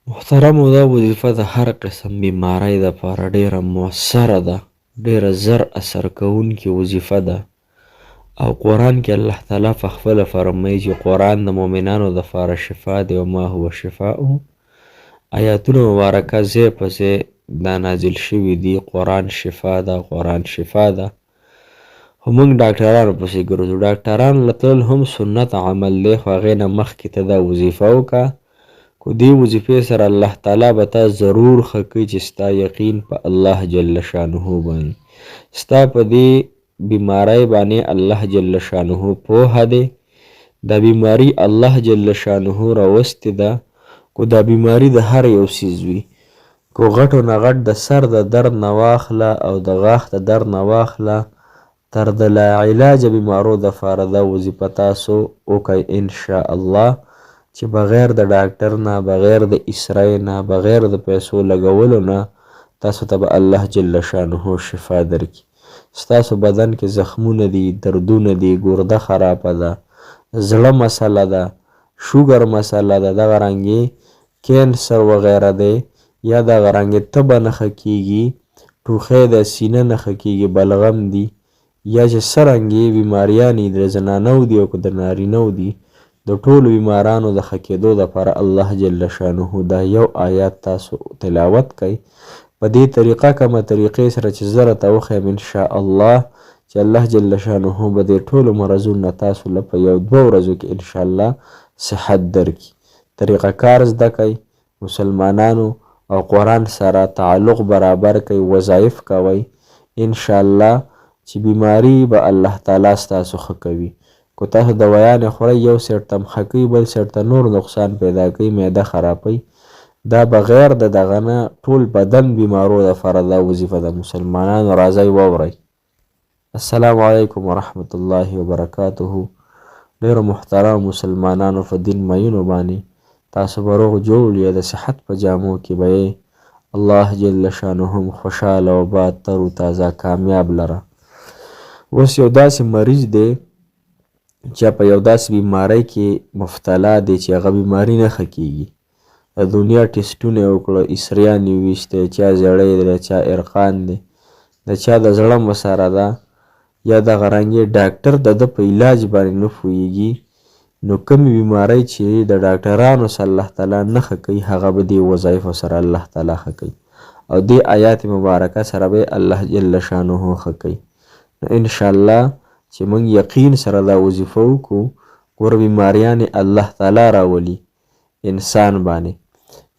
محترمو دا وظیفه د هر قسم بیمارۍ دپاره ډیره مؤثره ده، ډیره زر اثر کوونکې وظیفه ده. او قرآن کې الله تعالی په خپله فرمایي چې قرآن د مؤمنانو دپاره شفا دی وما هو شفاء. آیاتونه مبارکه ځای په ځای دا نازل شوي دي، قرآن شفا ده، قرآن شفا ده. خو موږ ډاکټرانو پسې ګرځو. ډاکټرانو له تلل هم سنت عمل دی، خو هغې نه مخکې ته دا وظیفه وکړه. کو دې وظیفې سره الله تعالی به تا ضرور ښه کوي چې ستا یقین په الله جل شانه باندې، ستا په دې بیمارۍ باندې الله جل شانه پوهه دی. دا بیماری الله جل شانه راوستې ده. کو دا بیماری د هر یو څیز وي، کو غټو نه غټ د سر د درد نه واخله او د غاښ د درد نه واخله تر د لا علاجه بیمارو دپاره دا وظیفه تاسو وکئ انشاء الله، چې بغیر د ډاکټر نه، بغیر د اسرای نه، بغیر د پیسو لګولو نه تاسو ته به الله جل شانه شفا درکړي. ستاسو بدن کې زخمونه دي، دردونه دي، ګرده خرابه ده، زړه مسله ده، شوګر مسله ده، دغه رنګې کینسر وغیره دی، یا دغه رنګې تبه نه ښه کېږي، ټوخی ده، سینه نه ښه کېږي، بلغم دي، یا چې څه رنګې بیماریانې د زنانو دي او که د نارینهو دي، د ټولو بیمارانو د ښه کېدو دپاره الله جل شانه دا یو آیات تاسو تلاوت کوئ. په دې طریقه کومه طریقې سره چې زه راته وښیم انشاء الله چې الله جل شانه به دې ټولو مرضونو نه تاسو له په یو دوه ورځو کې انشاء الله صحت درکړي. طریقه کار زده کوئ، مسلمانانو او قرآن سره تعلق برابر کوئ، وظایف کوئ، انشاء الله چې بیماری به الله تعالی ستاسو ښه کوي. کو تاسو دوایانې خورئ، یو سیټ ته ښه کوي، بل سیټ ته نور نقصان پیدا کوي، معده خرابوي، دا بغیر د دغه نه ټول بدن بیمارو دپاره دا وظیفه ده. مسلمانانو راځئ واورئ. السلام علیکم ورحمة الله وبرکاته. ډیرو محترم مسلمانانو په دین مینو باندې تاسو به روغ جوړ یې، د صحت په جامو کې به یې الله جل شانه خوشحاله او باد تر و تازه کامیاب لره. اوس یو داسې مریض دی چې په یو داسې بیماری کې مبتلا دی چې هغه بیماري نه ښه کېږي. د دنیا ټسټونه یې وکړه، اسریان یې ویستی، چا زړی دی، چا ارقان دی، د چا د زړه مسره ده، یا دغه رنګې ډاکټر د ده په علاج باندې نه پوهېږي. نو کومې بیماری چې د ډاکټرانو سره الله تعالی نه ښه کوي هغه به دې وظایفو سره الله تعالی ښه کوي، او دې آیات مبارکه سره به الله جل شانه ښه کوي. نو انشاءالله چې موږ یقین سره دا وظیفه وکړو، ګوره بیماریانې الله تعالی راولي انسان باندې،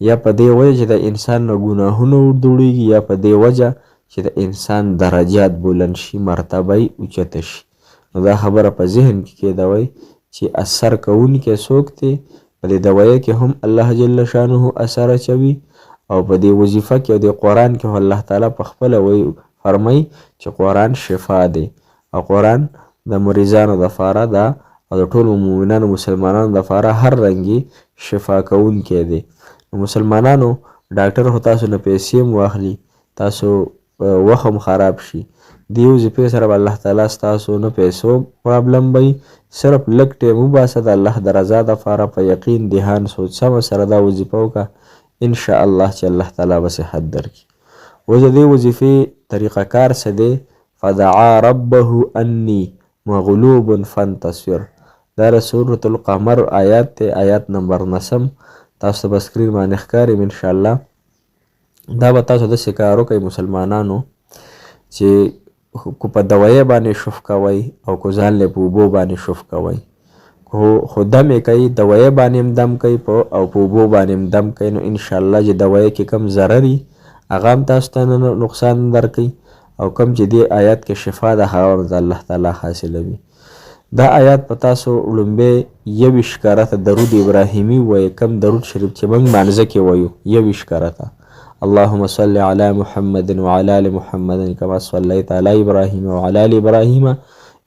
یا په دې وجه چې د انسان نه ګناهونه ورجوړېږي، یا په دې وجه چې د انسان درجات بلند شي، مرتبه یې اوچته شي. نو دا خبره په ذهن کې کېدوئ چې اثر کوونکی څوک دی، په دې دوایه کې هم الله جل شانه اثر اچوي، او په دې وظیفه کې او د قرآن کې الله تعالی په خپله فرمایي چې قرآن شفا دی، او قرآن د مریضانو دپاره ده او د ټولو مؤمنانو مسلمانانو دپاره هر رنګې شفا کوونکی دی. مسلمانانو ډاکټر خو تاسو نه پیسې هم واخلي، تاسو وخت هم خراب شي، دې وظیفې سره به الله تعالی ستاسو نه پیسو پرابلم به وي، صرف لږ ټیم وباسه د الله د رضا دپاره، په یقین دهان سوچ سمه سره دا وظیفه وکړه انشاء الله چې الله تعالی به صحت درکړي. اوس د دې وظیفې طریقه کار څه دی؟ فدعا ربه انی مغلوب فانتصر. دا د سورة القمر آیات دی، آیات نمبر 9. تاسو ته به سکرین باندې ښکاري انشاء الله. دا به تاسو داسې کار وکئ مسلمانانو چې کو په دوایه باندې شف کوئ او کو ځان له په اوبو باندې شف کوئ، خو دم یې کوئ، دوایه باندې هم دم کوئ او په اوبو باندې هم دم کوئ. نو انشاءالله چې دوایه کې کم ضرر وي هغه هم تاسو ته نقصان درکوي، او کم چې دې آیات کې شفا ده هغه د الله تعالی حاصلوي. دا آیات په تاسو لومبی 21 کرته درود ابراهیمي وایي، کم درود شریف چې موږ مانځه کې وایو 21 کرته. اللهم صل على محمد وعلى آل محمد كما صليت على إبراهيم وعلى آل إبراهيم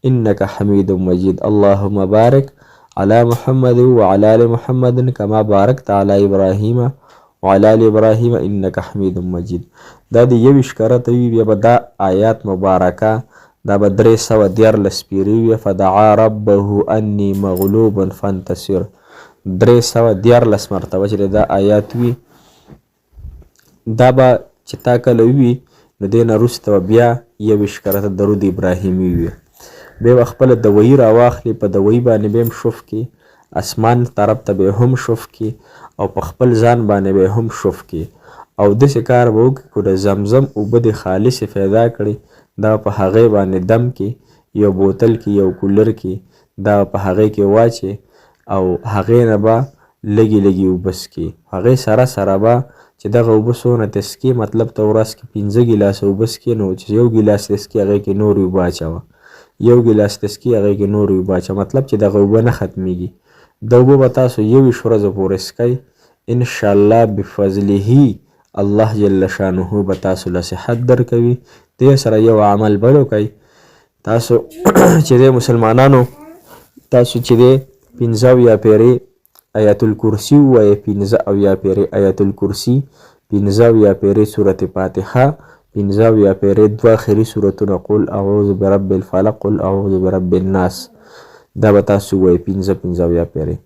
إنك حميد مجيد. اللهم بارك على محمد وعلى آل محمد كما باركت على إبراهيم وعلى آل إبراهيم إنك حميد مجيد. دا د 21 کرته وي، بیا به دا آیات مبارکه دا به 314 پیرې وي. فدعا ربه انی مغلوب فانتصر 314 مرتبه چې دا آیات وي دا به چې تا کله ووي نو دې نه وروسته به بیا 21 کرته درود ابراهیمي ووایې. بیا به خپله دوایي راواخلې، په دوایي باندې به هم شف کړي، اسمان طرف ته به هم شف کړي او په خپل ځان باندې به هم شف کړي. او داسې کار به وکړي که د زمزم اوبه دې خالصې پیدا کړي، دا په هغې باندې دم کې یو بوتل کې یو کولر کې دا په هغې کې واچې او هغې نه به لږې لږې اوبه څکې. هغې سره سره به چې دغه اوبه څونه ته څکې، مطلب ته ورځ کې 5 ګیلاسه اوبه څکې، نو چې یو ګیلاس دې څکې هغې کې نورې اوبه اچوه، یو ګیلاس دې څکې هغې کې نورې اوبه اچوه، مطلب چې دغه اوبه نه ختمیږي. دا اوبه به تاسو 21 ورځو پورې څکئ، انشاءالله بفضله الله جل شانه به تاسو له صحت درکوي. دې سره یو عمل بل وکئ، تاسو چې د مسلمانانو تاسو چې د 15 پیرې آیت الکرسی ووایئ، 15 پیرې آیت الکرسی، 15 پیرې سورة فاتحه، 15 پیرې 2 آخري سورتونه قل اعوذ برب الفلق، قل اعوذ برب الناس، دا به تاسو ووایئ 15 پیرې.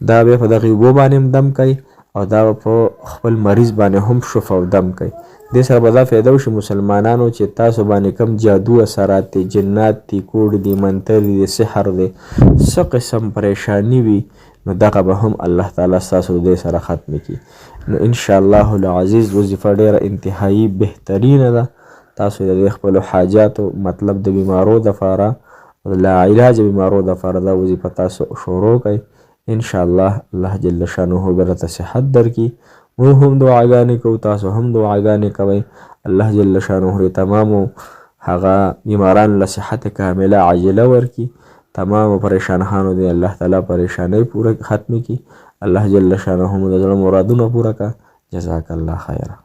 دا بیا په دغې اوبو باندې هم دم کوئ او دا به په خپل مریض باندې هم شف او دم کوئ. دې سره به دا فایده وشي مسلمانانو چې تاسو باندې کم جادو اثرات دي، جنات دي، کوډ دي، منتر دي، سحر دی، څه قسم پریشانی وي نو دغه به هم الله تعالی ستاسو دې سره ختم کړي. نو انشاءالله العزیز وظیفه ډیره انتهایی بهترینه ده. تاسو د خپلو حاجاتو مطلب د بیمارو دپاره، لا علاج بیمارو دپاره دا وظیفه تاسو شروع کړئ. انشاءالله الله جل شانه به درته صحت درکړي. موږ هم دعاګانې کوو، تاسو هم دعاګانې کوئ. الله جل شانه د تمامو هغه بیمارانو له صحت کامله عاجله ورکړي، تمامو پریشانانو دی الله تعالی پریشانی پوره ختم کړي. الله جل شانه مو د زړه مرادونه پوره کړه. جزاک الله خیره.